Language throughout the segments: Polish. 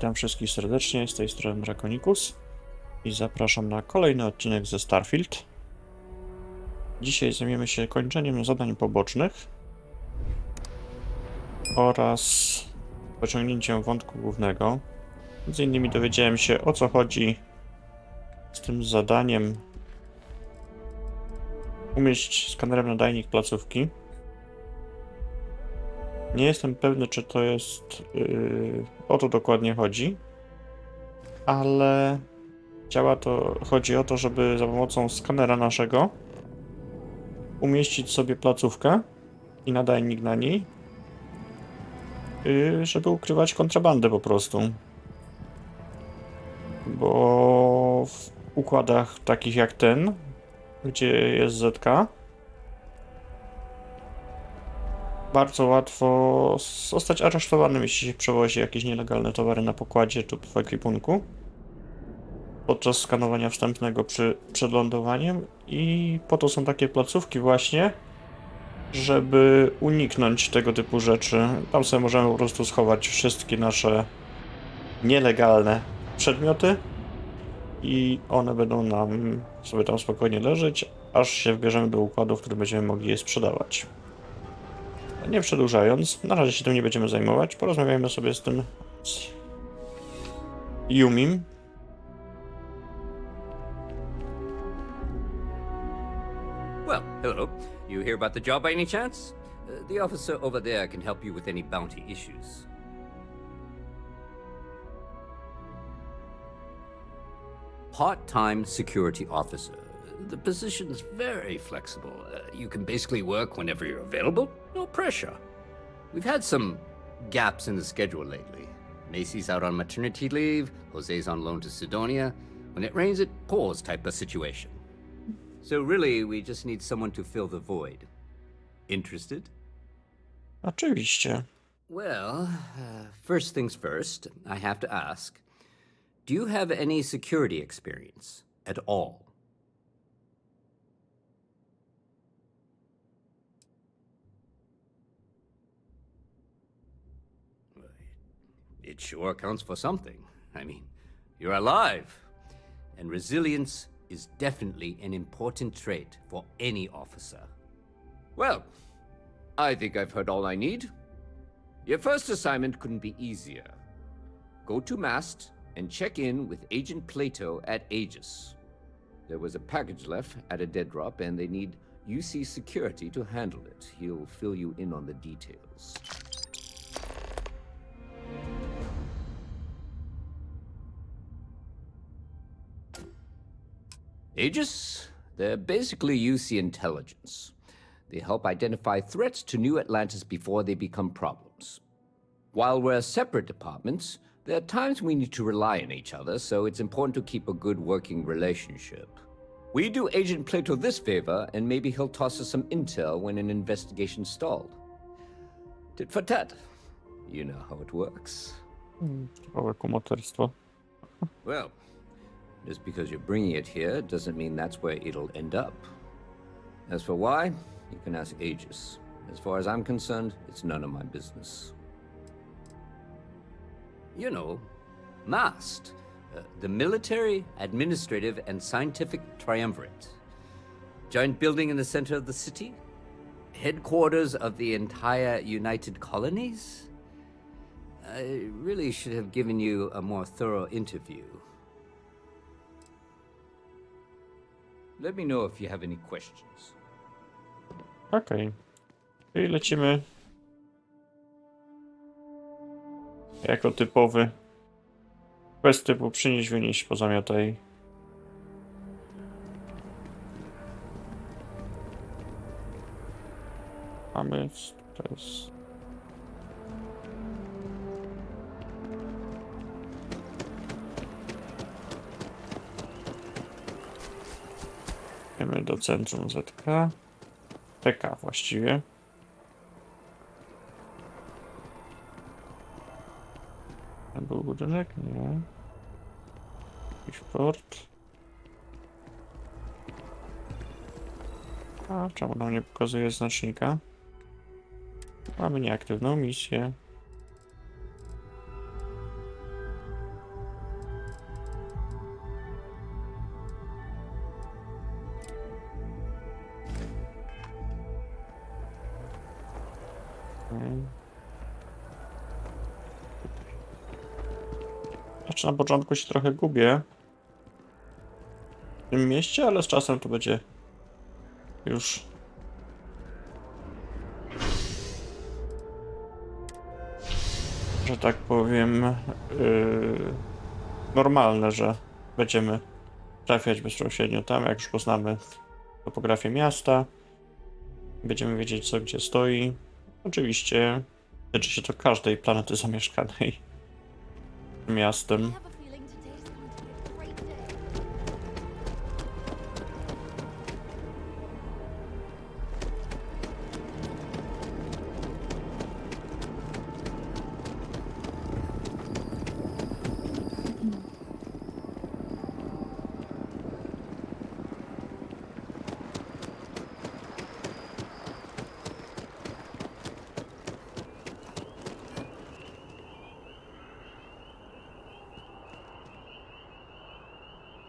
Witam wszystkich serdecznie, z tej strony Drakonikus i zapraszam na kolejny odcinek ze Starfield. Dzisiaj zajmiemy się kończeniem zadań pobocznych oraz pociągnięciem wątku głównego. Między innymi dowiedziałem się, o co chodzi z tym zadaniem umieść skanerem nadajnik placówki. Nie jestem pewny, czy to jest o to dokładnie chodzi, ale chodzi o to, żeby za pomocą skanera naszego umieścić sobie placówkę i nadajnik na niej, żeby ukrywać kontrabandę po prostu. Bo w układach takich jak ten, gdzie jest ZK, bardzo łatwo zostać aresztowanym, jeśli się przewozi jakieś nielegalne towary na pokładzie lub w ekwipunku podczas skanowania wstępnego przed lądowaniem, i po to są takie placówki właśnie, żeby uniknąć tego typu rzeczy. Tam sobie możemy po prostu schować wszystkie nasze nielegalne przedmioty i one będą nam sobie tam spokojnie leżeć, aż się wbierzemy do układu, w którym będziemy mogli je sprzedawać. Nie przedłużając, na razie się tym nie będziemy zajmować, porozmawiajmy sobie z tym Yumim. Well, hello. You hear about the job by any chance? The officer over there can help you with any bounty issues. Part-time security officer. The position's very flexible. You can basically work whenever you're available. No pressure. We've had some gaps in the schedule lately. Macy's out on maternity leave. Jose's on loan to Sidonia. When it rains, it pours type of situation. So really, we just need someone to fill the void. Interested? Oczywiście. Well, first things first, I have to ask, do you have any security experience at all? It sure counts for something. I mean, you're alive. And resilience is definitely an important trait for any officer. Well, I think I've heard all I need. Your first assignment couldn't be easier. Go to Mast and check in with Agent Plato at Aegis. There was a package left at a dead drop and they need UC security to handle it. He'll fill you in on the details. Aegis? They're basically UC intelligence. They help identify threats to New Atlantis before they become problems. While we're separate departments, there are times we need to rely on each other, so it's important to keep a good working relationship. We do Agent Plato this favor, and maybe he'll toss us some intel when an investigation's stalled. Tit for tat. You know how it works. Małe kumoterstwo. Well, just because you're bringing it here doesn't mean that's where it'll end up. As for why, you can ask Aegis. As far as I'm concerned, it's none of my business. You know, MAST, the Military, Administrative, and Scientific Triumvirate. Giant building in the center of the city? Headquarters of the entire United Colonies? I really should have given you a more thorough interview. Let me know if you have any questions. Okej. I lecimy jako typowy quest typu przynieś, wynieś, pozamiataj. Mamy stres. Idziemy do centrum ZK. TK właściwie. Tam był budynek? Nie. Jakiś port. A czemu nam nie pokazuje znacznika? Mamy nieaktywną misję. Mm. Znaczy na początku się trochę gubię w tym mieście, ale z czasem to będzie już że tak powiem normalne, że będziemy trafiać bezpośrednio tam, jak już poznamy topografię miasta, będziemy wiedzieć co gdzie stoi. Oczywiście tyczy się to każdej planety zamieszkanej miastem.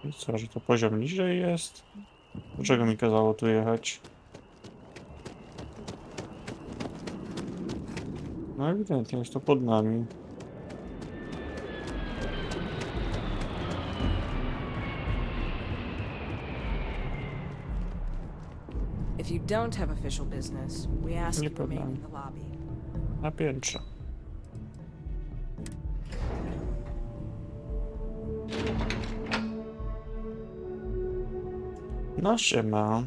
I co, że to poziom niżej jest? Dlaczego mi kazało tu jechać? No ewidentnie jest to pod nami. If you don't have official business, we ask Nie you pod remain nami. in the lobby. Na piętrze. No siema.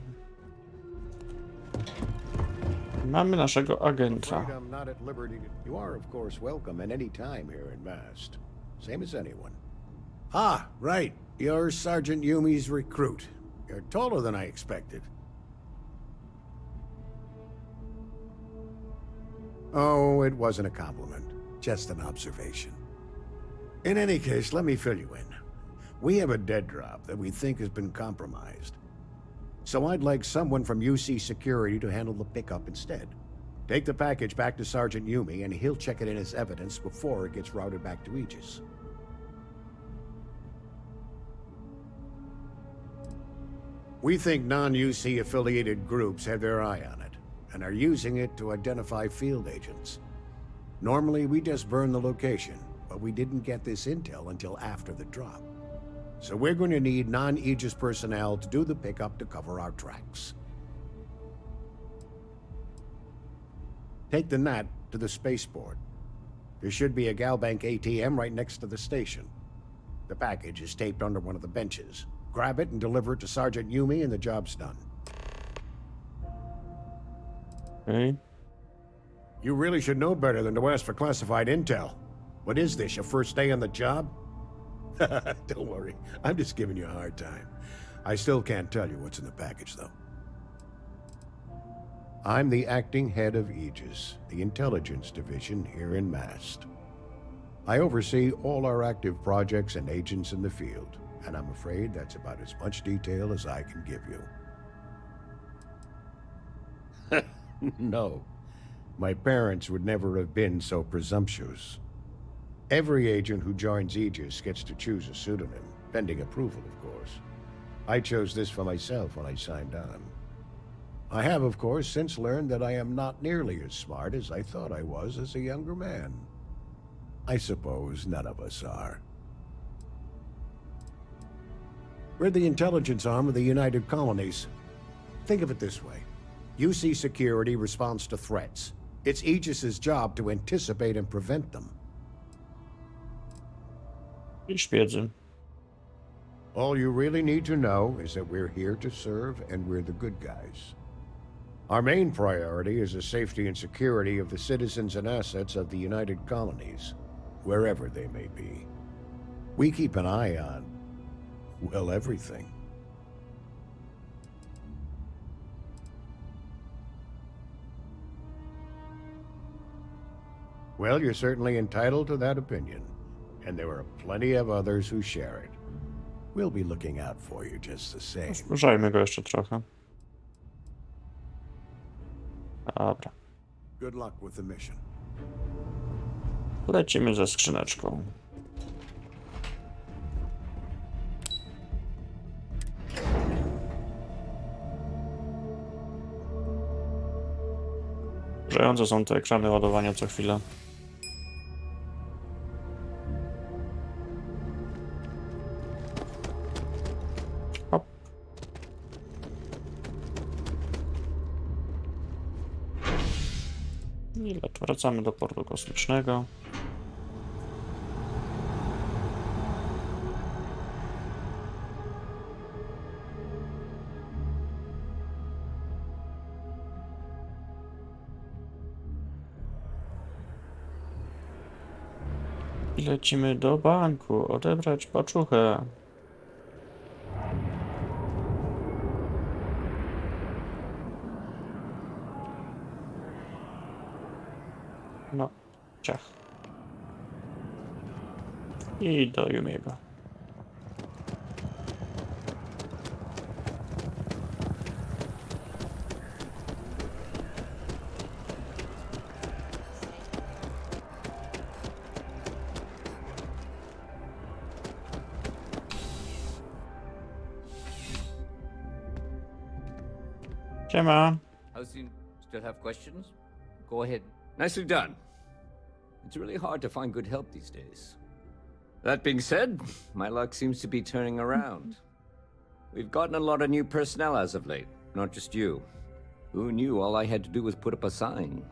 Mamy naszego agenta. Afraid I'm not at liberty to... You are, of course, welcome at any time here in Mast. Same as anyone. Ah, right. You're Sergeant Yumi's recruit. You're taller than I expected. Oh, it wasn't a compliment. Just an observation. In any case, let me fill you in. We have a dead drop that we think has been compromised. So I'd like someone from UC Security to handle the pickup instead. Take the package back to Sergeant Yumi, and he'll check it in as evidence before it gets routed back to Aegis. We think non-UC affiliated groups have their eye on it, and are using it to identify field agents. Normally, we just burn the location, but we didn't get this intel until after the drop. So we're going to need non-Aegis personnel to do the pickup to cover our tracks. Take the NAT to the spaceport. There should be a Galbank ATM right next to the station. The package is taped under one of the benches. Grab it and deliver it to Sergeant Yumi and the job's done. Okay. You really should know better than to ask for classified intel. What is this, your first day on the job? Don't worry, I'm just giving you a hard time. I still can't tell you what's in the package, though. I'm the acting head of Aegis, the intelligence division here in Mast. I oversee all our active projects and agents in the field, and I'm afraid that's about as much detail as I can give you. No, my parents would never have been so presumptuous. Every agent who joins Aegis gets to choose a pseudonym, pending approval, of course. I chose this for myself when I signed on. I have, of course, since learned that I am not nearly as smart as I thought I was as a younger man. I suppose none of us are. We're the intelligence arm of the United Colonies. Think of it this way. UC Security responds to threats. It's Aegis's job to anticipate and prevent them. I szpiedzy. All you really need to know is that we're here to serve and we're the good guys. Our main priority is the safety and security of the citizens and assets of the United Colonies, wherever they may be. We keep an eye on, well, everything. Well, you're certainly entitled to that opinion, and there are plenty of others who share it. We'll be looking out for you just the same. Zbliżajmy go jeszcze trochę. Dobra. Good luck with the mission. Lecimy ze skrzyneczką. Wkurzające są te ekrany ładowania co chwilę. Hop. I wracamy do portu kosmicznego. I lecimy do banku, odebrać paczuchę. No, ciach. I do Yumiego. Siema. How soon? Still have questions? Go ahead. Nicely done. It's really hard to find good help these days. That being said, my luck seems to be turning around. We've gotten a lot of new personnel as of late, not just you. Who knew all I had to do was put up a sign?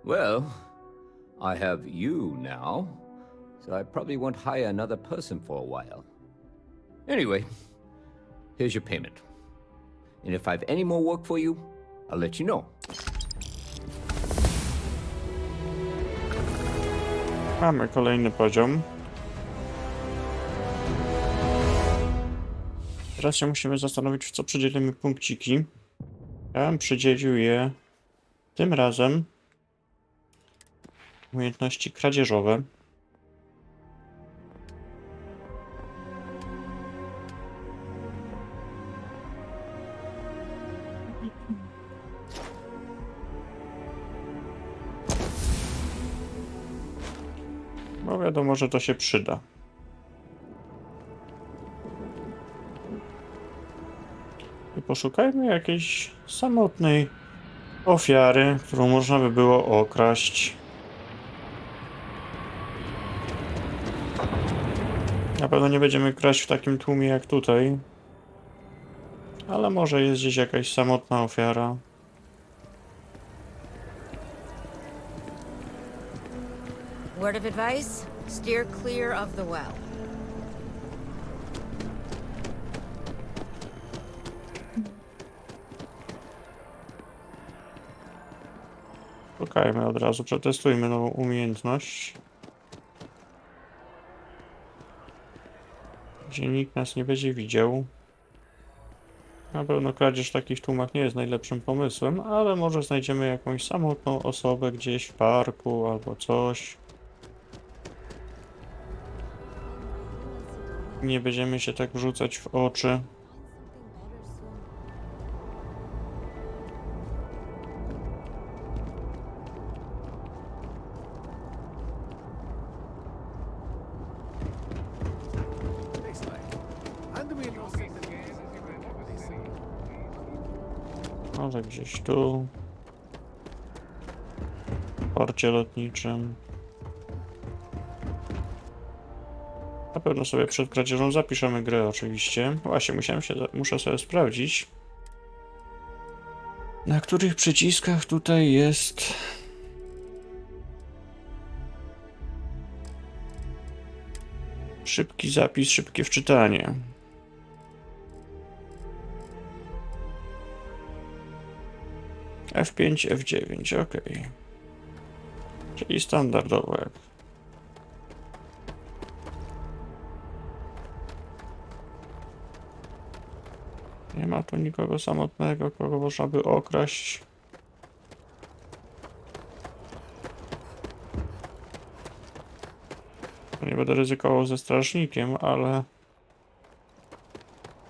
Well, I have you now, so I probably won't hire another person for a while. Anyway, here's your payment. And if I have any more work for you, I'll let you know. Mamy kolejny poziom. Teraz się musimy zastanowić, w co przydzielimy punkciki. Ja bym przydzielił je tym razem umiejętności kradzieżowe. Bo wiadomo, że to się przyda. I poszukajmy jakiejś samotnej ofiary, którą można by było okraść. Na pewno nie będziemy kraść w takim tłumie jak tutaj. Ale może jest gdzieś jakaś samotna ofiara. Word of advice? Steer clear of the well. Szukajmy od razu, przetestujmy nową umiejętność. Gdzie nikt nas nie będzie widział. Na pewno kradzież w takich tłumach nie jest najlepszym pomysłem, ale może znajdziemy jakąś samotną osobę gdzieś w parku albo coś. Nie będziemy się tak rzucać w oczy. Może gdzieś tu. W porcie lotniczym. Na pewno sobie przed kradzieżą zapiszemy grę oczywiście. Właśnie muszę sobie sprawdzić, na których przyciskach tutaj jest szybki zapis, szybkie wczytanie. F5, F9, ok. Czyli standardowo jak. Nie ma tu nikogo samotnego, kogo można by okraść. Nie będę ryzykował ze strażnikiem, ale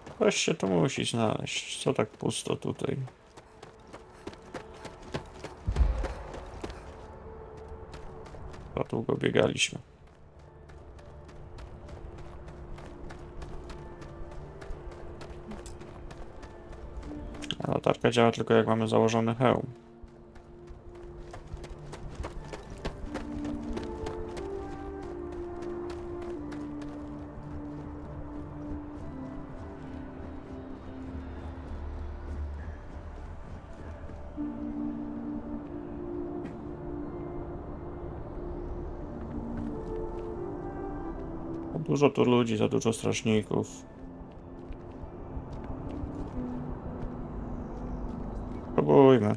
ktoś się tu musi znaleźć. Co tak pusto tutaj? Za długo biegaliśmy. A latarka działa tylko jak mamy założony hełm. Dużo tu ludzi, za dużo strażników. Próbujmy.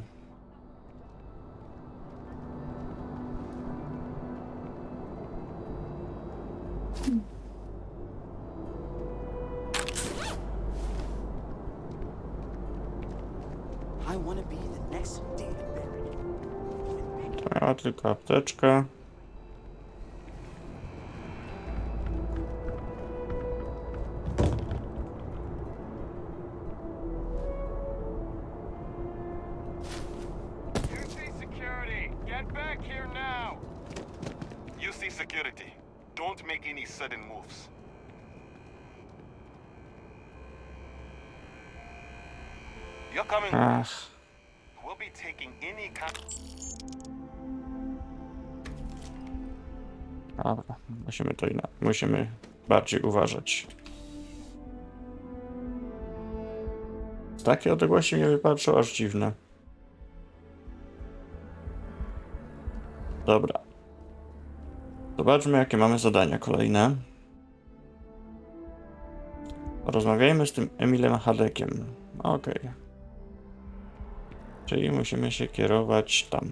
I want to be the next David Barry. To miała tylko apteczkę. Security. Don't make any sudden moves. You're coming. Ach, We'll be taking any dobra. Musimy bardziej uważać. Z takiej odległości mnie wypatrzyło, aż dziwne. Dobra. Zobaczmy, jakie mamy zadania kolejne. Rozmawiajmy z tym Emilem Hadekiem. Okej. Czyli musimy się kierować tam.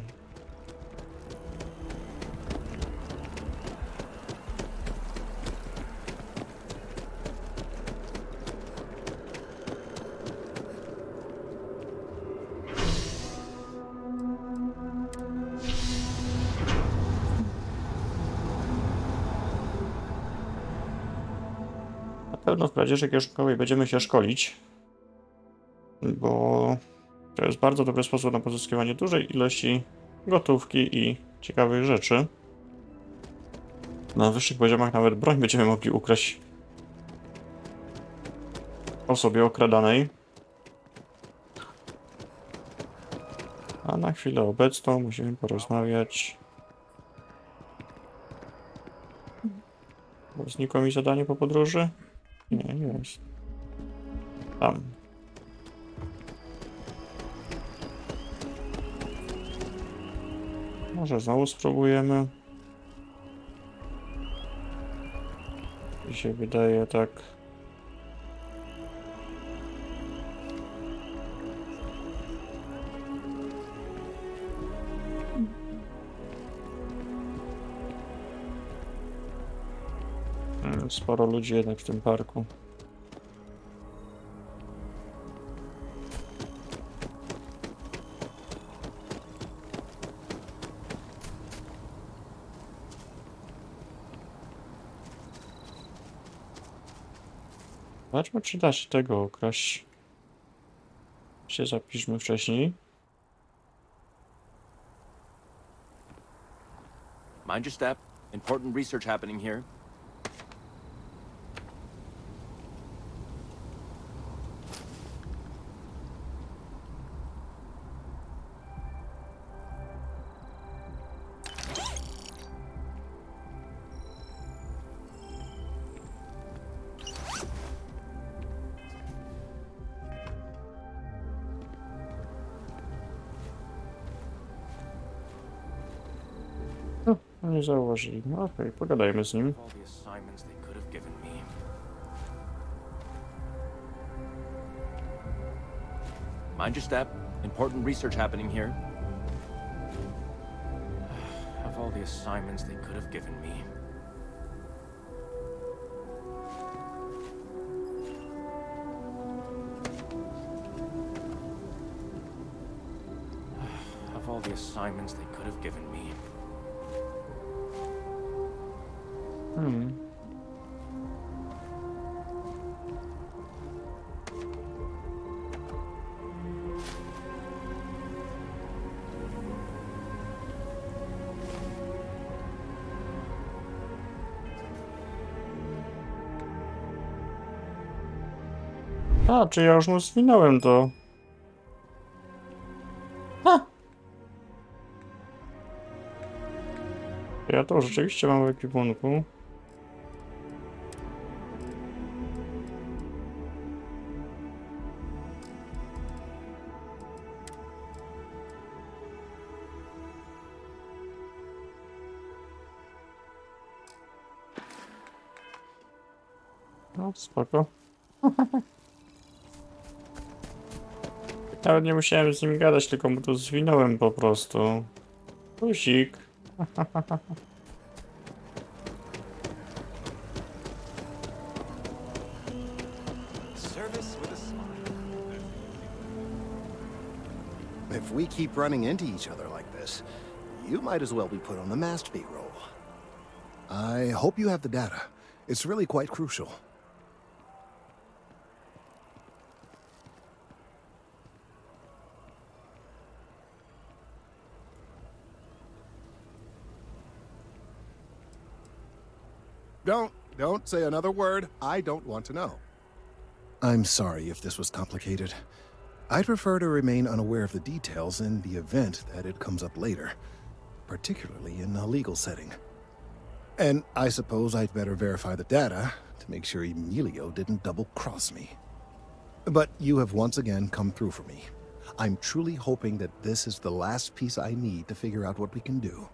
Na pewno w kradzieży kieszonkowej będziemy się szkolić, bo to jest bardzo dobry sposób na pozyskiwanie dużej ilości gotówki i ciekawych rzeczy. Na wyższych poziomach nawet broń będziemy mogli ukraść osobie okradanej. A na chwilę obecną musimy porozmawiać. Znikło mi zadanie po podróży? Nie, nie jest. Tam. Może znowu spróbujemy. Mi się wydaje tak. Sporo ludzi jednak w tym parku. Zobaczmy, czy da się tego ukraść. Się zapiszmy wcześniej. Mind your step. Important research happening here. No nie zauważyli. No okej, pogadajmy z nim. All the assignments they could have given me. Mind your step. Important research happening here. Of all the assignments they could have given me. Of all the assignments they could have given me. A, czy ja już mu zwinąłem do Ja to rzeczywiście mam w ekwipunku. No, spoko. Nawet nie musiałem z nim gadać, tylko mu to zwinąłem po prostu. Kusik. Service with a smile. If we keep running into each other like this, you might as well be put on the mast beat roll. I hope you have the data. It's really quite crucial. Don't say another word. I don't want to know. I'm sorry if this was complicated. I'd prefer to remain unaware of the details in the event that it comes up later, particularly in a legal setting. And I suppose I'd better verify the data to make sure Emilio didn't double-cross me. But you have once again come through for me. I'm truly hoping that this is the last piece I need to figure out what we can do.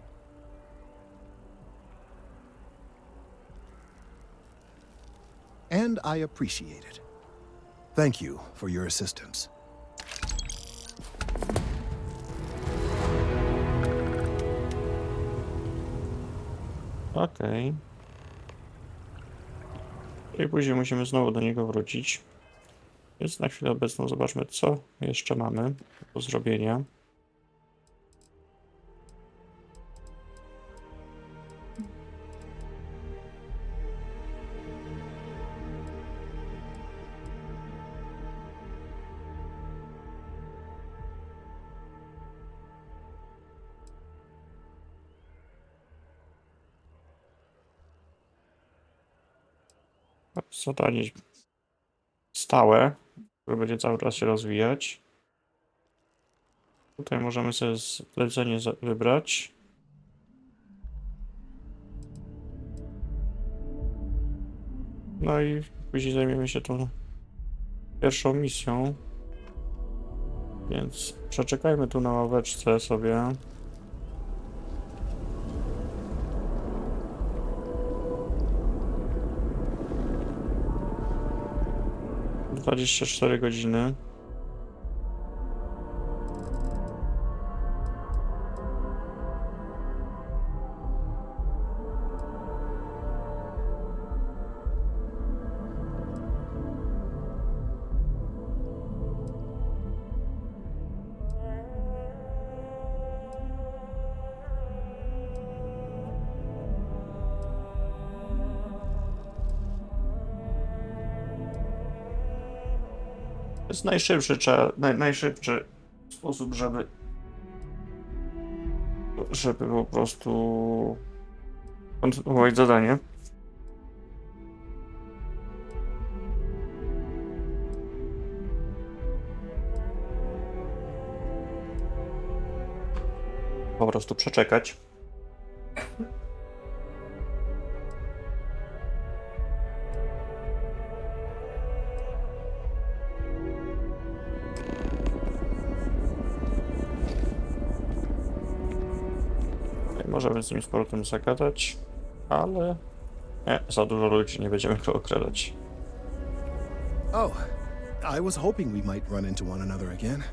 And I appreciate it. Thank you for your assistance. Okej. I później musimy znowu do niego wrócić. Więc na chwilę obecną zobaczmy, co jeszcze mamy do zrobienia. Zadanie stałe, które będzie cały czas się rozwijać. Tutaj możemy sobie zlecenie wybrać. No i później zajmiemy się tą pierwszą misją. Więc przeczekajmy tu na ławeczce sobie. - 24 godziny. To jest najszybszy sposób, żeby po prostu kontynuować zadanie. Po prostu przeczekać. Możemy z nim z powrotem zagadać, ale nie, za dużo ludzi, nie będziemy go okradać. Oh, I was hoping we might run into one another again.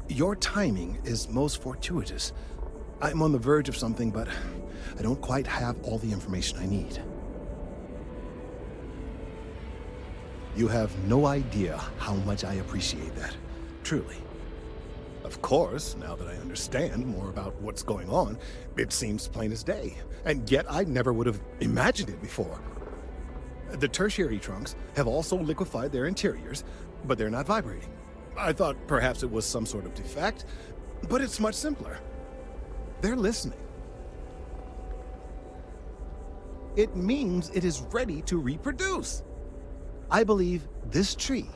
Your timing is most fortuitous. I'm on the verge of something, but I don't quite have all the information I need. You have no idea how much I appreciate that, truly. Of course, now that I understand more about what's going on, it seems plain as day, and yet I never would have imagined it before. The tertiary trunks have also liquefied their interiors, but they're not vibrating. I thought perhaps it was some sort of defect, but it's much simpler. They're listening. It means it is ready to reproduce. I believe this tree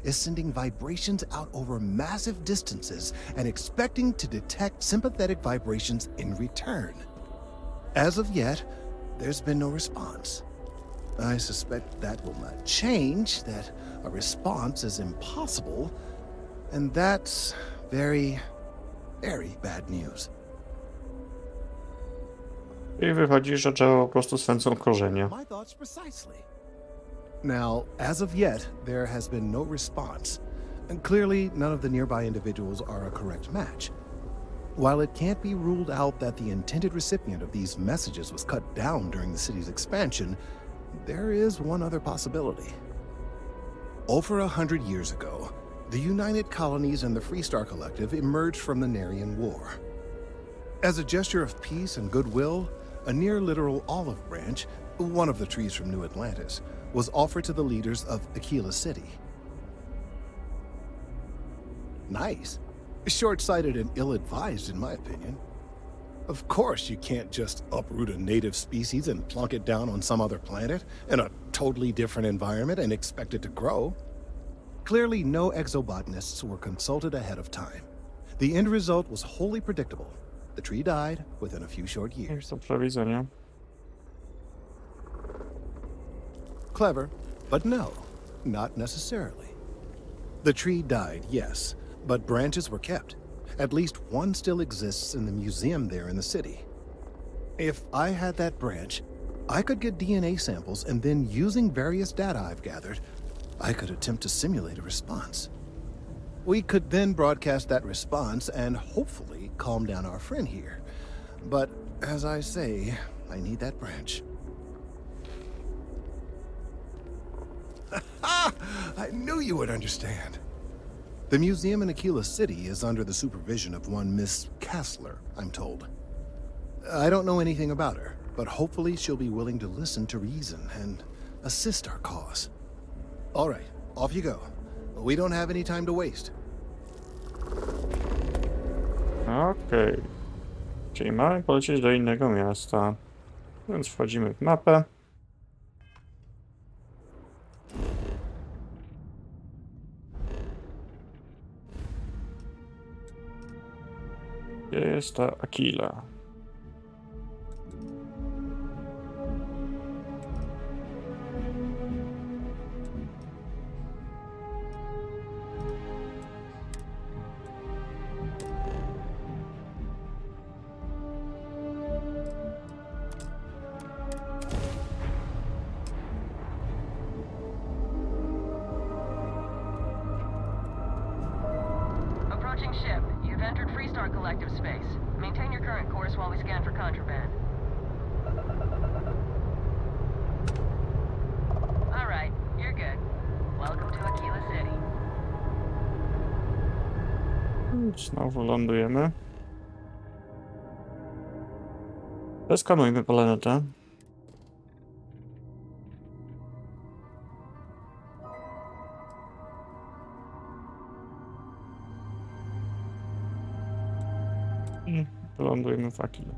is sending vibrations out over massive distances and expecting to detect sympathetic vibrations in return. As of yet, there's been no response. I suspect that will not change, that a response is impossible, and that's very, very bad news. I wychodzi, że drzewo po prostu swędzą korzenie. My thoughts precisely. Now, as of yet, there has been no response, and clearly none of the nearby individuals are a correct match. While it can't be ruled out that the intended recipient of these messages was cut down during the city's expansion, there is one other possibility. Over 100 years ago, the United Colonies and the Freestar Collective emerged from the Narian War. As a gesture of peace and goodwill, a near-literal olive branch, one of the trees from New Atlantis, was offered to the leaders of Akila City. Nice. Short-sighted and ill-advised, in my opinion. Of course, you can't just uproot a native species and plunk it down on some other planet in a totally different environment and expect it to grow. Clearly, no exobotanists were consulted ahead of time. The end result was wholly predictable. The tree died within a few short years. Jest to przewidzenie. Clever, but no, not necessarily. The tree died, yes, but branches were kept. At least one still exists in the museum there in the city. If I had that branch, I could get DNA samples, and then using various data I've gathered, I could attempt to simulate a response. We could then broadcast that response and hopefully calm down our friend here. But as I say, I need that branch. I knew you would understand. The museum in Akila City is under the supervision of one Miss Kassler, I'm told. I don't know anything about her, but hopefully she'll be willing to listen to reason and assist our cause. All right, off you go. We don't have any time to waste. Okej. Czyli mamy polecieć do innego miasta. Więc wchodzimy w mapę. Gdzie jest ta Akila? Approaching ship. You've entered Freestar Collective space. Maintain your current course while we scan for contraband. All right, you're good. Welcome to Akila City. Znowu lądujemy. Zeskanujmy planetę. I wylądujemy w Akile.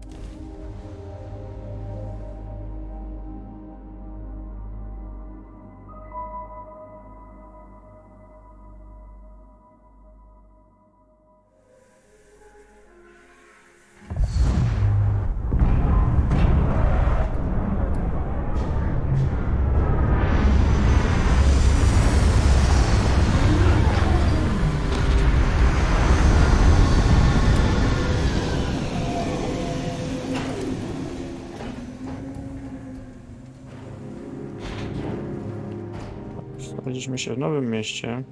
Znaleźliśmy się w nowym mieście.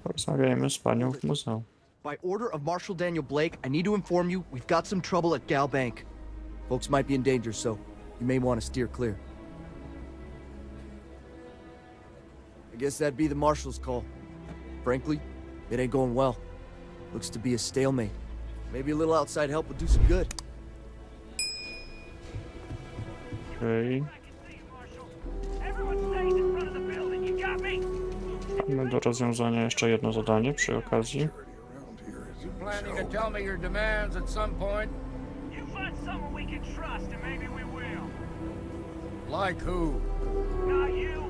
Porozmawiajmy z panią w muzeum. By order of Marshal Daniel Blake, I need to inform you we've got some trouble at Gal Bank. Folks might be in danger, so you may want to steer clear. I guess that'd be the Marshal's call. Frankly, it ain't going well. Looks to be a stalemate. Maybe a little outside help would do some good. Okay. Everyone stays in front of the building, you got me? Mamy do rozwiązania jeszcze jedno zadanie przy okazji. You planning to tell me your demands at some point? You find someone we can trust and maybe we will. Like who? Not you,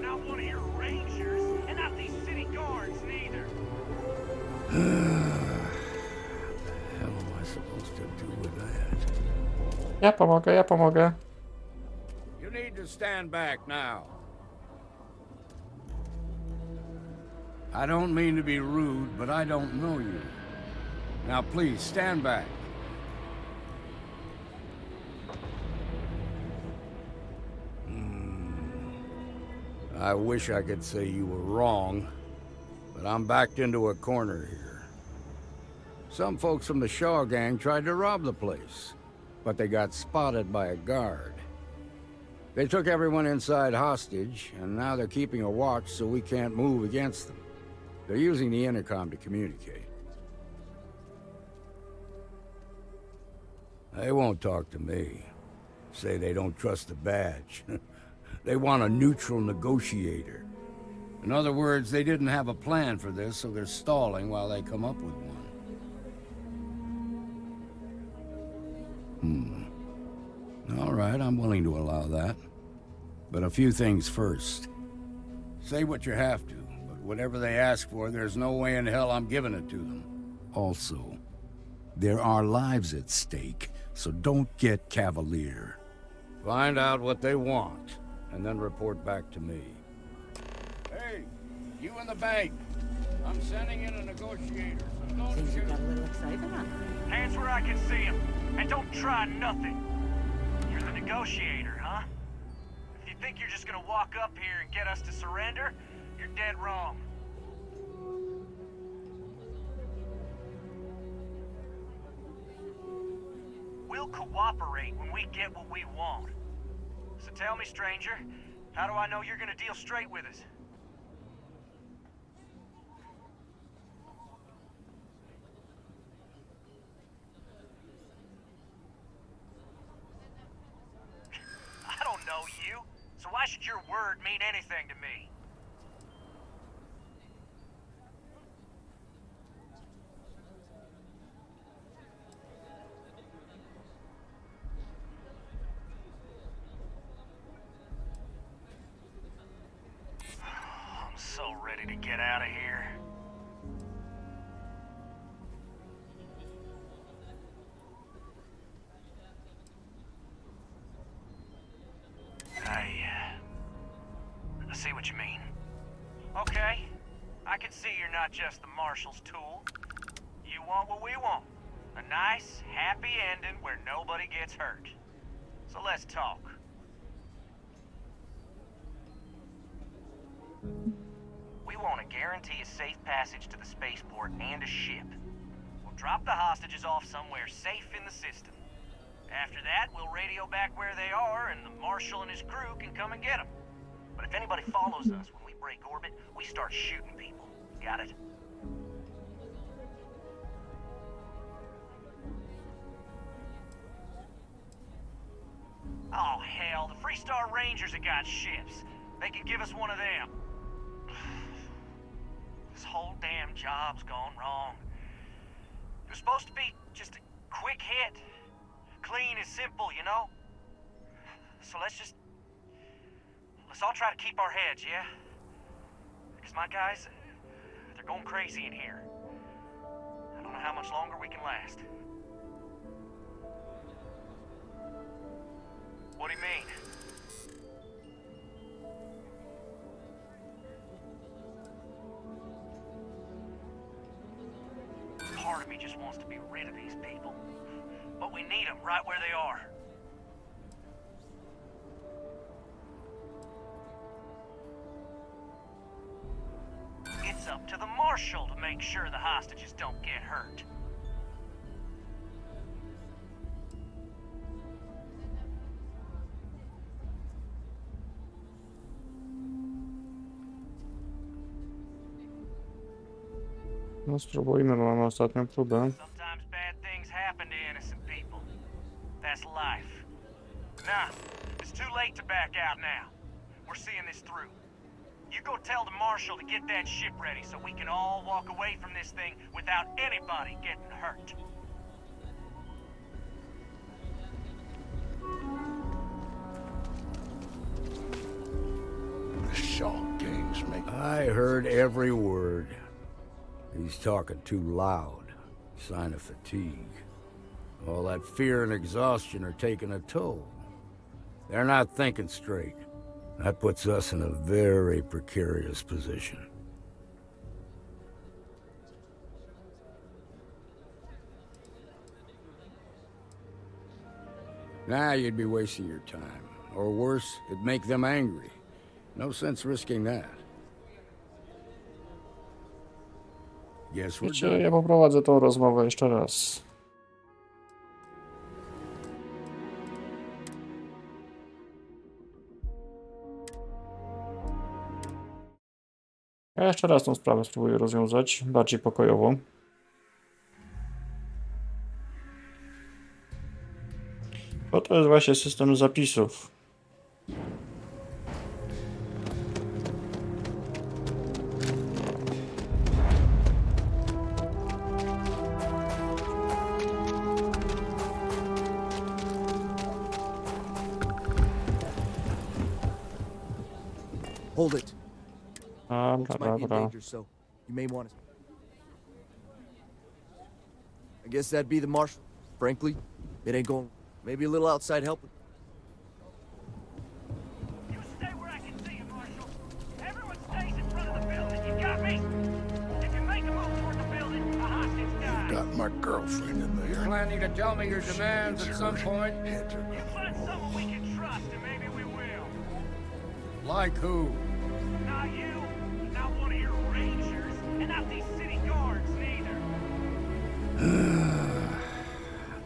not one of your rangers, and not these city guards neither. How am I supposed to do with that? Ja pomogę, ja pomogę. You need to stand back now. I don't mean to be rude, but I don't know you. Now please, stand back. I wish I could say you were wrong, but I'm backed into a corner here. Some folks from the Shaw gang tried to rob the place, but they got spotted by a guard. They took everyone inside hostage, and now they're keeping a watch so we can't move against them. They're using the intercom to communicate. They won't talk to me. Say they don't trust the badge. They want a neutral negotiator. In other words, they didn't have a plan for this, so they're stalling while they come up with one. All right, I'm willing to allow that. But a few things first. Say what you have to, but whatever they ask for, there's no way in hell I'm giving it to them. Also, there are lives at stake, so don't get cavalier. Find out what they want, and then report back to me. Hey, you in the bank. I'm sending in a negotiator, so don't Seems you shoot. got a little excitement on. Hands where I can see them, and don't try nothing. You're the negotiator, huh? If you think you're just gonna walk up here and get us to surrender, you're dead wrong. We'll cooperate when we get what we want. So tell me, stranger, how do I know you're gonna deal straight with us? I don't know you, so why should your word mean anything to me? I'm so ready to get out of here. I see what you mean. Okay, I can see you're not just the marshal's tool. You want what we want. A nice, happy ending where nobody gets hurt. So let's talk. We want to guarantee a safe passage to the spaceport and a ship. We'll drop the hostages off somewhere safe in the system. After that, we'll radio back where they are, and the Marshal and his crew can come and get them. But if anybody follows us when we break orbit, we start shooting people. Got it? Oh, hell, the Freestar Rangers have got ships. They can give us one of them. This whole damn job's gone wrong. It was supposed to be just a quick hit. Clean and simple, you know? So let's all try to keep our heads, yeah? Because my guys, they're going crazy in here. I don't know how much longer we can last. What do you mean? Part of me just wants to be rid of these people. But we need them right where they are. It's up to the Marshal to make sure the hostages don't get hurt. No spróbujmy, bo mamy ostatnią próbę. Sometimes bad things happen to innocent people. That's life. Nah, it's too late to back out now. We're seeing this through. You go tell the marshal to get that ship ready so we can all walk away from this thing without anybody getting hurt. The Shaw gangs make... I heard every word. He's talking too loud. Sign of fatigue. All that fear and exhaustion are taking a toll. They're not thinking straight. That puts us in a very precarious position. Nah, you'd be wasting your time. Or worse, it'd make them angry. No sense risking that. Guess we're Wiecie, done. ja poprowadzę tą rozmowę jeszcze raz. Ja jeszcze raz tą sprawę spróbuję rozwiązać, bardziej pokojowo. Bo to jest właśnie system zapisów. Hold it. Dobra, This might be in dobra. danger, so you may want to... I guess that'd be the marshal. Frankly, it ain't going... Maybe a little outside help. You stay where I can see you, Marshal. Everyone stays in front of the building. You got me? If you make a move toward the building, a hostage dies. Got my girlfriend in there. Planning to tell me your demands at some point? You find someone we can trust, and maybe we will. Like who? Not you, not one of your rangers, and not these city guards neither. What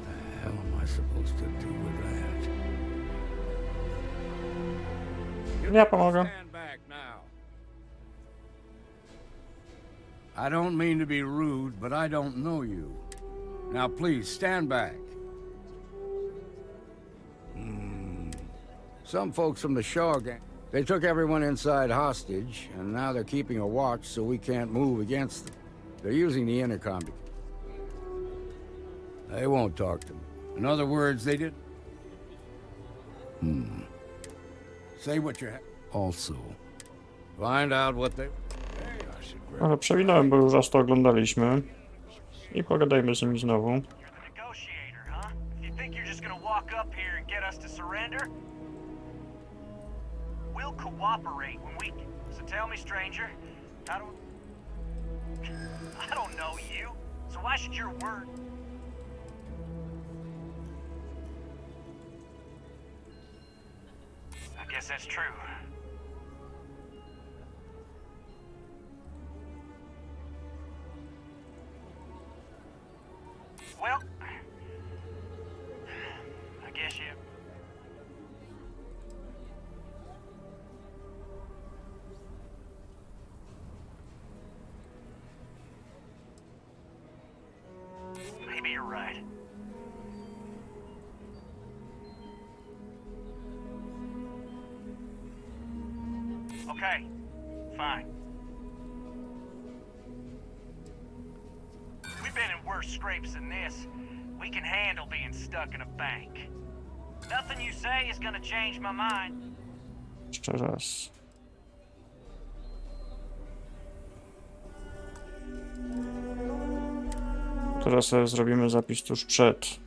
the hell am I supposed to do with that? Ja pomogę. Stand back now. I don't mean to be rude, but I don't know you. Now please, stand back. Some folks from the Shaw gang, they took everyone inside hostage, and now they're keeping a watch so we can't move against them. They're using the intercom to... They won't talk to me. In other words, they did... Say what you have. Also, find out what they... Ale przewinąłem, bo już raz to oglądaliśmy. I pogadajmy z nimi znowu. You're the negotiator, huh? You think you're just gonna walk up here and get us to surrender? We'll cooperate when we... So tell me, stranger, how do... I don't know you, so why should your word... I guess that's true. Well, I guess you... Maybe you're right. Okay, fine. We've been in worse scrapes than this. We can handle being stuck in a bank. Nothing you say is gonna change my mind. Jeszcze raz. Teraz sobie zrobimy zapis tuż przed.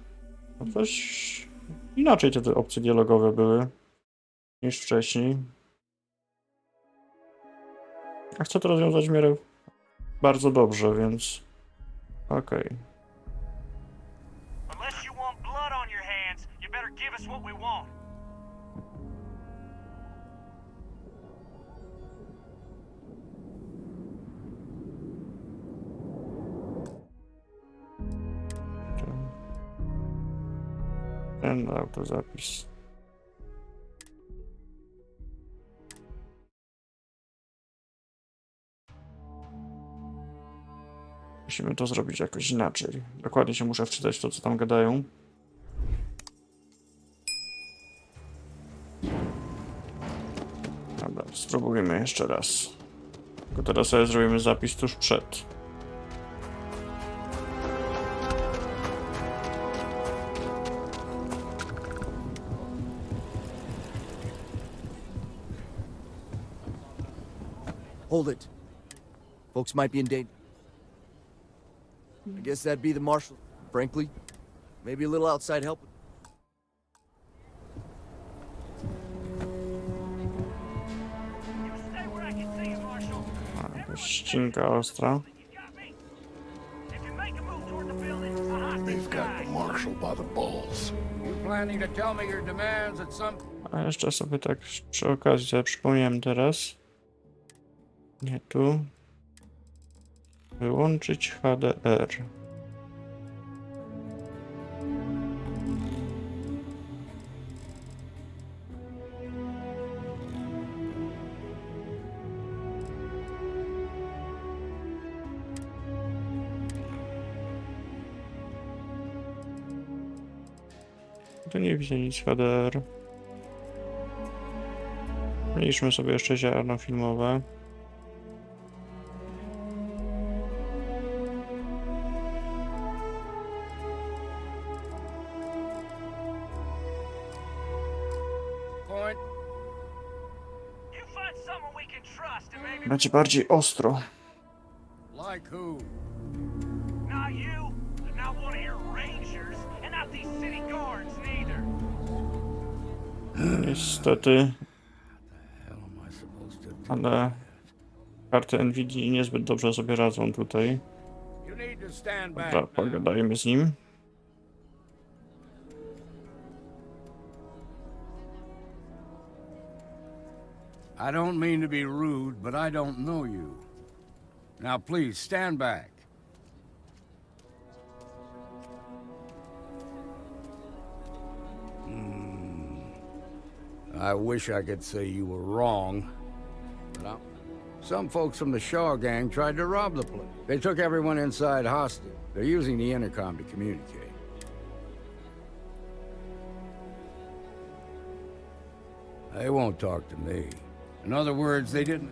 No coś inaczej te opcje dialogowe były niż wcześniej. A chcę to rozwiązać w miarę bardzo dobrze, więc okej. Unless you want blood on your hands, you better give us what we want. Ten autozapis. Musimy to zrobić jakoś inaczej. Dokładnie się muszę wczytać w to, co tam gadają. Dobra, Spróbujmy jeszcze raz. Tylko teraz sobie zrobimy zapis tuż przed. Hold it. Folks might be in danger. I guess that'd be the marshal. Frankly, maybe a little outside help. Stay where I can see you, Marshal. Ścinka ostra. If you make a move toward the building, a They've got the marshal by the balls. You planning to tell me your demands at some... A jeszcze sobie tak przy okazji sobie przypomniałem teraz. Nie tu. Wyłączyć HDR. Tu nie widzę nic HDR. Mniejszmy sobie jeszcze ziarno filmowe. Point. You find someone we can trust and maybe Będzie bardziej ostro. Like who? not you, not one of your rangers, and not these city guards neither. Niestety, Hell am I supposed to do? ale karty Nvidia niezbyt dobrze sobie radzą tutaj. You need to stand back Dobra, now. pogadajmy z nim. I don't mean to be rude, but I don't know you. Now please, stand back. I wish I could say you were wrong, but some folks from the Shaw gang tried to rob the place. They took everyone inside hostage. They're using the intercom to communicate. They won't talk to me. In other words, they didn't...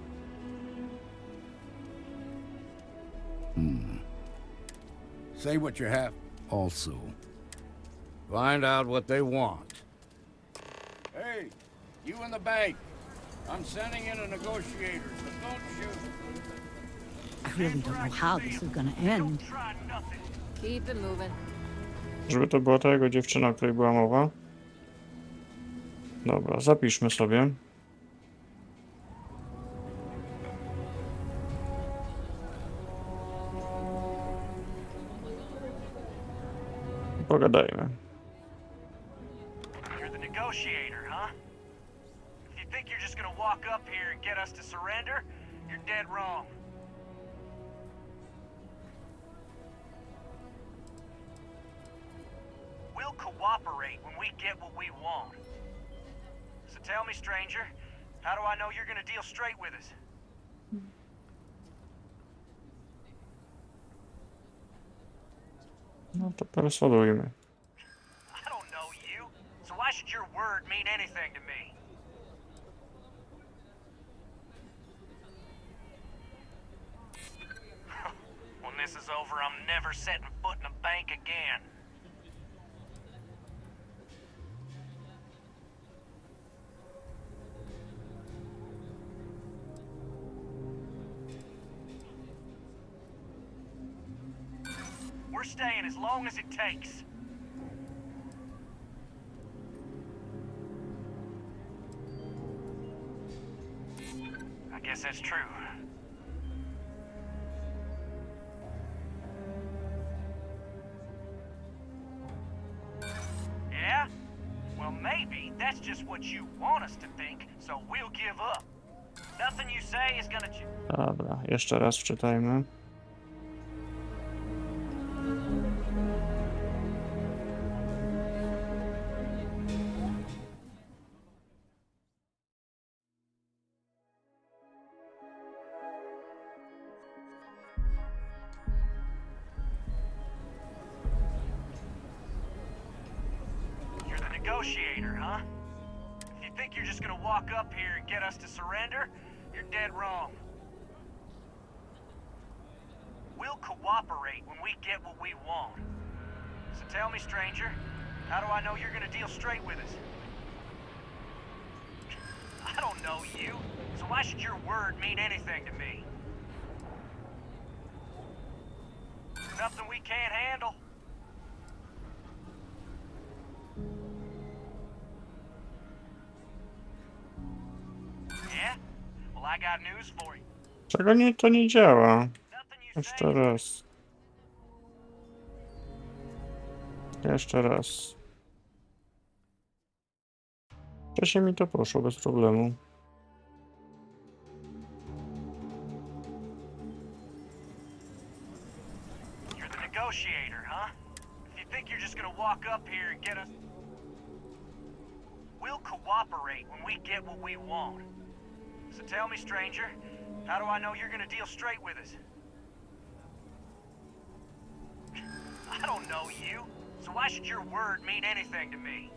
Say what you have. Also, find out what they want. Hey, you in the bank. I'm sending in a negotiator, so don't shoot. I really don't know how this is gonna end. Try nothing. Keep it moving. Żeby to była ta jego dziewczyna, o której była mowa. Dobra, zapiszmy sobie. Pogadajmy. You're the negotiator, huh? If you think you're just gonna walk up here and get us to surrender, you're dead wrong. We'll cooperate when we get what we want. So tell me, stranger, how do I know you're gonna deal straight with us? No to perswadujmy. I don't know you, so why should your word mean anything to me? When this is over, I'm never setting foot in a bank again. We're staying as long as it takes. I guess that's true. Yeah? Well, maybe that's just what you want us to think, so we'll give up. Nothing you say is gonna change. Dobra, jeszcze raz wczytajmy. You're the negotiator, huh? If you think you're just gonna walk up here and get us to surrender, you're dead wrong. We'll cooperate when we get what we want. So tell me, stranger, how do I know you're gonna deal straight with us? I don't know you, so why should your word mean anything to me? Nothing we can't handle. Yeah? Well, I got news for you. Czego nie, to nie działa? Nothing you Jeszcze say. raz. Jeszcze raz. Wcześniej mi to poszło bez problemu. You're the negotiator, huh? If you think you're just gonna walk up here and get us... We'll cooperate when we get what we want. So tell me, stranger, how do I know you're gonna deal straight with us? I don't know you, so why should your word mean anything to me?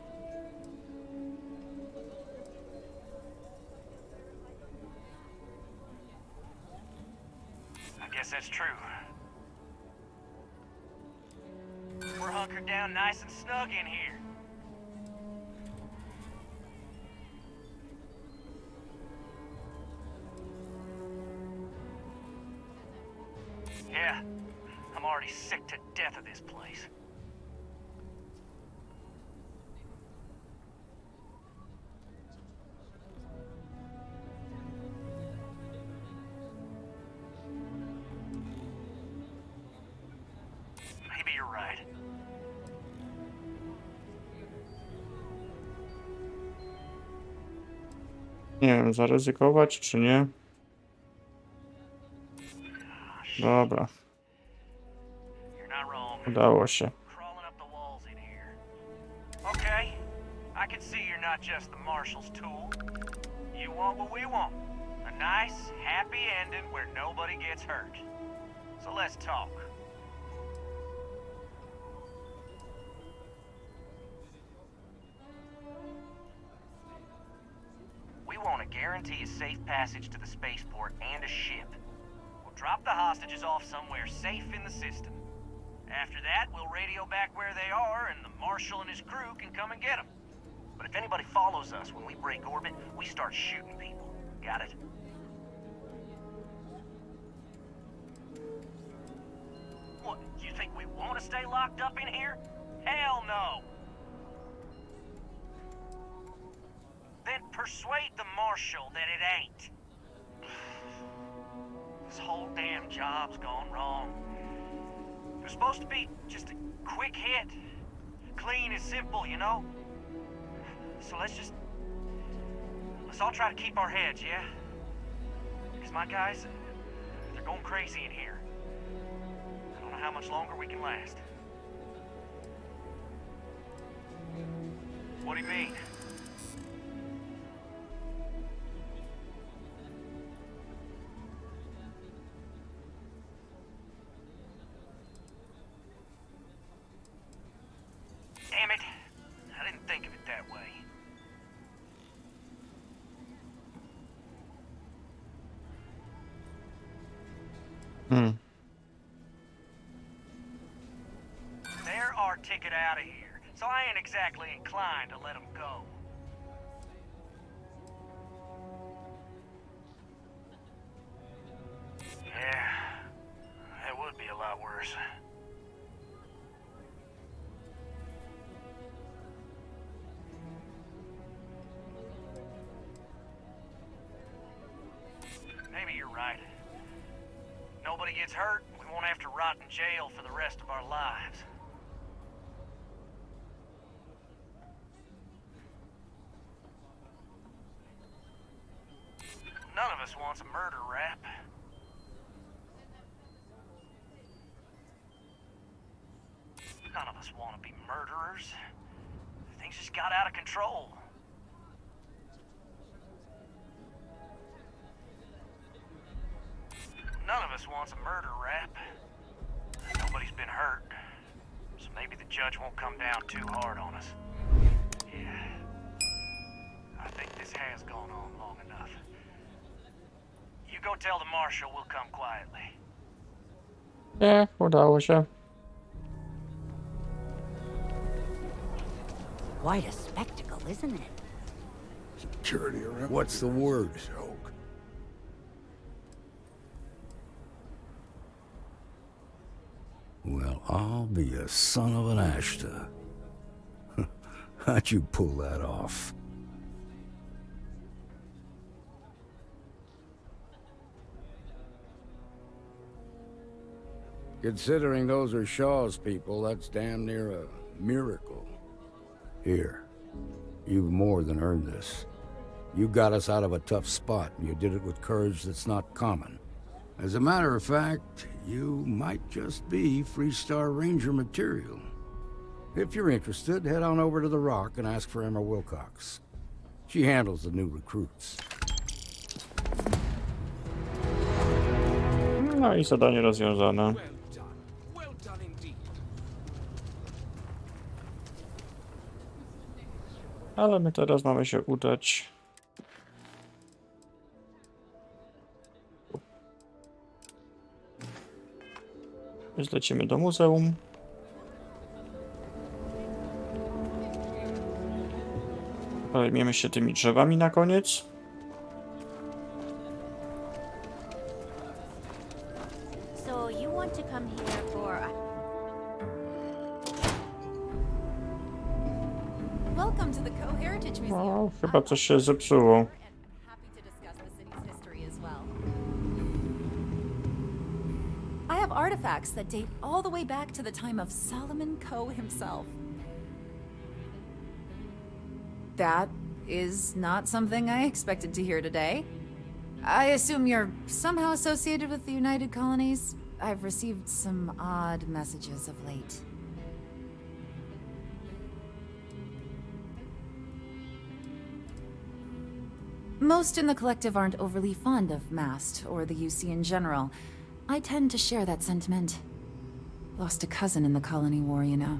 I guess that's true. We're hunkered down nice and snug in here. Yeah, I'm already sick to death of this place. Maybe you're right. Nie wiem, zaryzykować czy nie? Dobra, You're not wrong. udało się. Crawling up the walls in here. Okay, I can see you're not just the marshal's tool. You want what we want. A nice, happy ending where nobody gets hurt. So let's talk. We want to guarantee a safe passage to the spaceport and a ship. We'll drop the hostages off somewhere safe in the system. After that, we'll radio back where they are, and the Marshal and his crew can come and get them. But if anybody follows us when we break orbit, we start shooting people. Got it? What, you think we want to stay locked up in here? Hell no! Then persuade the Marshal that it ain't. This whole damn job's gone wrong. It was supposed to be just a quick hit. Clean and simple, you know? So let's all try to keep our heads, yeah? Because my guys, they're going crazy in here. I don't know how much longer we can last. What do you mean? Damn it. I didn't think of it that way. They're our ticket out of here, so I ain't exactly inclined to let them go. Yeah, that would be a lot worse. Maybe you're right. Nobody gets hurt, we won't have to rot in jail for the rest of our lives. None of us wants a murder rap. None of us want to be murderers. Things just got out of control. None of us wants a murder rap. Nobody's been hurt, so maybe the judge won't come down too hard on us. Yeah, I think this has gone on long enough. You go tell the marshal we'll come quietly. Nie, udało się. Quite a spectacle, isn't it? Security around. What's the word? Joke. Well, I'll be a son of an Ashta. How'd you pull that off? Considering those are Shaw's people, that's damn near a miracle. Here, you've more than earned this. You got us out of a tough spot, and you did it with courage that's not common. As a matter of fact, you might just be Freestar Ranger material. If you're interested, head on over to the Rock and ask for Emma Wilcox. She handles the new recruits. No i zadanie rozwiązane. Ale my teraz mamy się udać. Zlecimy do muzeum. Zajmiemy się tymi drzewami na koniec. So you want to come here for... Welcome to the Co-Heritage Museum. No, chyba coś się zepsuło. Happy to discuss the city's history as well. I have artifacts that date all the way back to the time of Solomon Coe himself. That is not something I expected to hear today. I assume you're somehow associated with the United Colonies? I've received some odd messages of late. Most in the collective aren't overly fond of MAST or the UC in general. I tend to share that sentiment. Lost a cousin in the colony war, you know.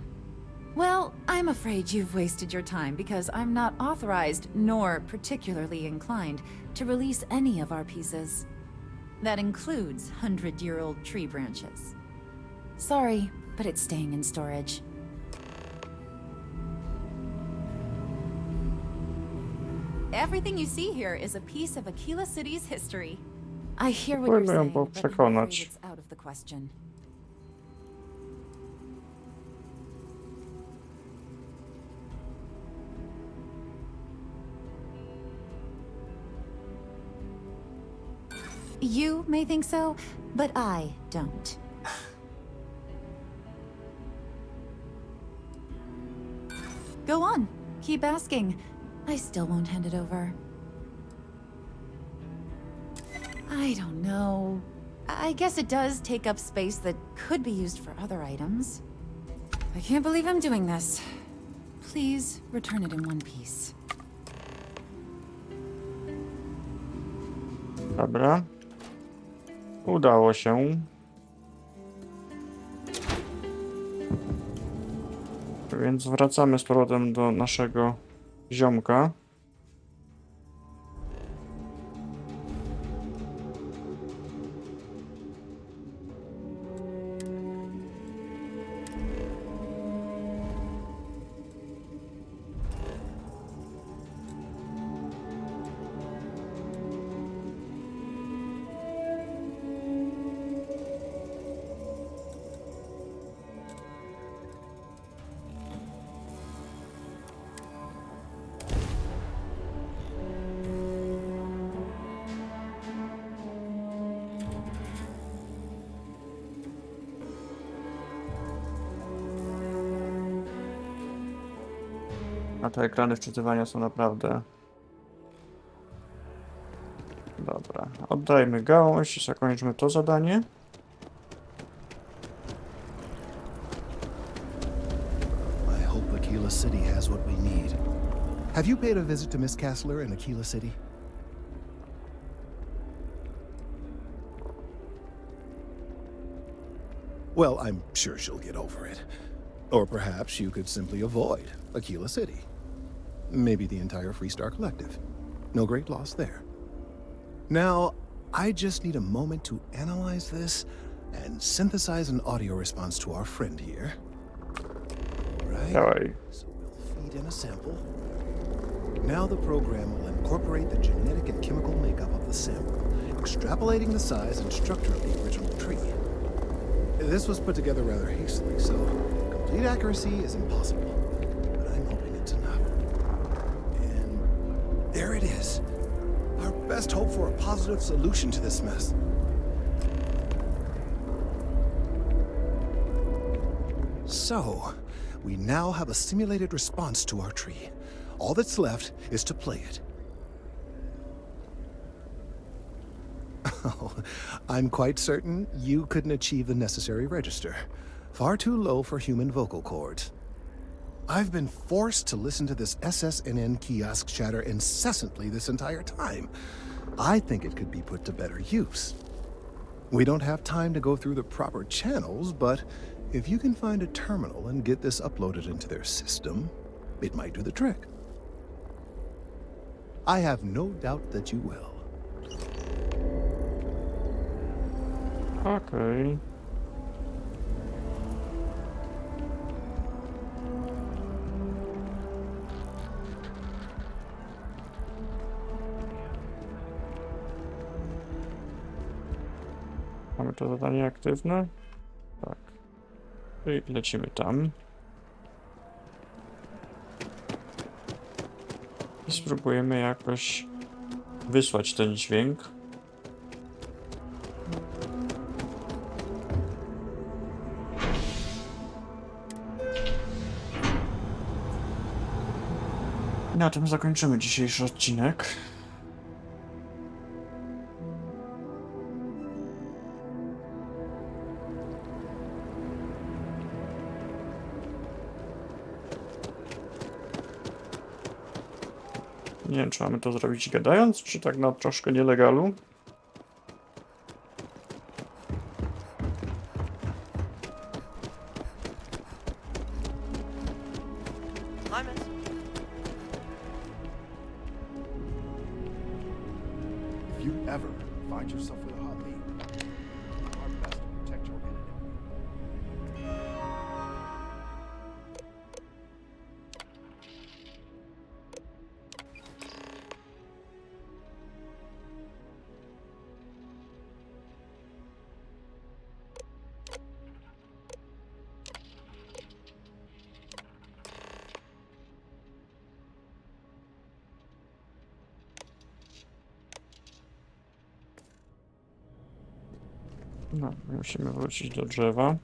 Well, I'm afraid you've wasted your time because I'm not authorized nor particularly inclined to release any of our pieces. That includes 100-year-old tree branches. Sorry, but it's staying in storage. Everything you see here is a piece of Akila City's history. I hear what you're saying, but I'm afraid it's out of the question. You may think so, but I don't. Go on, keep asking. I still won't hand it over. I don't know. I guess it does take up space that could be used for other items. I can't believe I'm doing this. Please return it in one piece. Dobra. Udało się. Więc wracamy z powrotem do naszego ziomka. A te ekrany wczytywania są naprawdę... Dobra, oddajmy gałąź i zakończmy to zadanie. I hope Akila City has what we need. Have you paid a visit to Miss Castler in Akila City? Well, I'm sure she'll get over it. Or perhaps you could simply avoid Akila City. maybe the entire Freestar Collective. No great loss there. Now, I just need a moment to analyze this and synthesize an audio response to our friend here. Right. Dawaj. So we'll feed in a sample. Now the program will incorporate the genetic and chemical makeup of the sample, extrapolating the size and structure of the original tree. This was put together rather hastily, so complete accuracy is impossible, but I'm hoping it's enough. And there it is. Our best hope for a positive solution to this mess. So, we now have a simulated response to our tree. All that's left is to play it. Oh, I'm quite certain you couldn't achieve the necessary register. Far too low for human vocal cords. I've been forced to listen to this SSNN kiosk chatter incessantly this entire time. I think it could be put to better use. We don't have time to go through the proper channels, but if you can find a terminal and get this uploaded into their system, it might do the trick. I have no doubt that you will. Okej. Mamy to zadanie aktywne? Tak. I lecimy tam. I spróbujemy jakoś wysłać ten dźwięk. I na tym zakończymy dzisiejszy odcinek. Nie wiem, czy mamy to zrobić gadając, czy tak na troszkę nielegalu. If you ever find yourself with a hot lead, do our best to protect your identity. No, musimy wrócić do drzewa.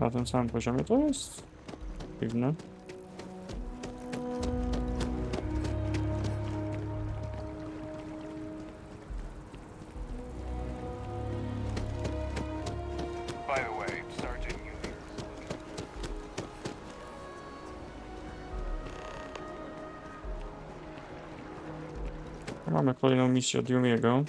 Na tym samym poziomie to jest dziwne. By the way, Sergeant Union. Mamy kolejną misję od Yumiego.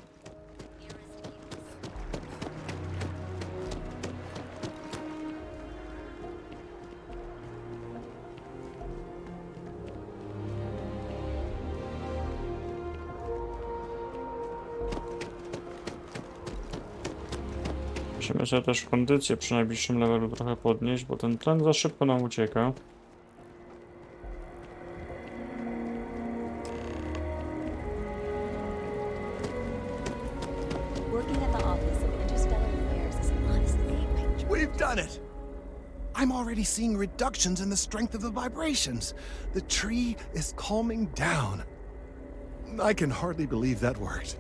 Musimy sobie też kondycję przy najbliższym levelu trochę podnieść, bo ten tlen za szybko nam ucieka. Working at the Office of Interstellar Affairs is honestly my dream. We've done it! I'm already seeing reductions in the strength of the vibrations. The tree is calming down. I can hardly believe that worked.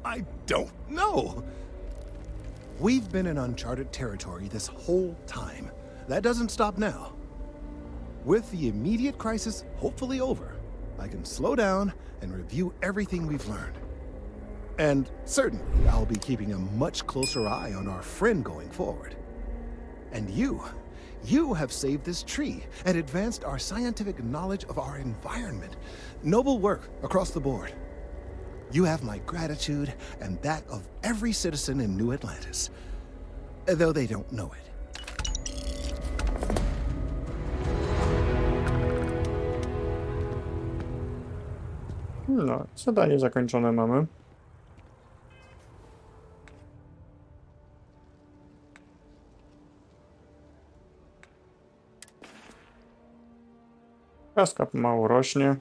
I don't know. We've been in uncharted territory this whole time. That doesn't stop now. With the immediate crisis hopefully over, I can slow down and review everything we've learned. And certainly, I'll be keeping a much closer eye on our friend going forward. And you have saved this tree and advanced our scientific knowledge of our environment. Noble work across the board. You have my gratitude and that of every citizen in New Atlantis, though they don't know it. No, zadanie zakończone mamy. Kaska pomału rośnie.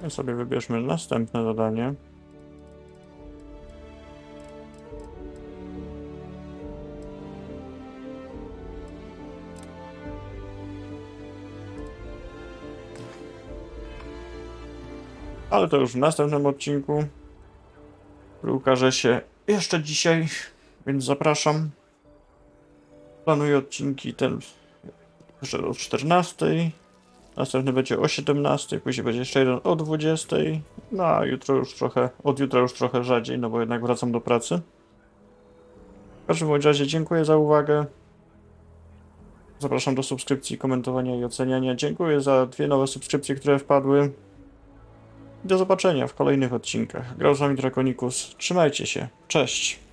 I sobie wybierzmy następne zadanie. Ale to już w następnym odcinku, który ukaże się jeszcze dzisiaj, więc zapraszam. Planuję odcinki ten o 14, następny będzie o 17, później będzie jeszcze jeden o 20, no a jutro już trochę, od jutra już trochę rzadziej, no bo jednak wracam do pracy. W każdym bądź razie dziękuję za uwagę. Zapraszam do subskrypcji, komentowania i oceniania. Dziękuję za 2 nowe subskrypcje, które wpadły. Do zobaczenia w kolejnych odcinkach. Grał z wami Drakonikus. Trzymajcie się. Cześć.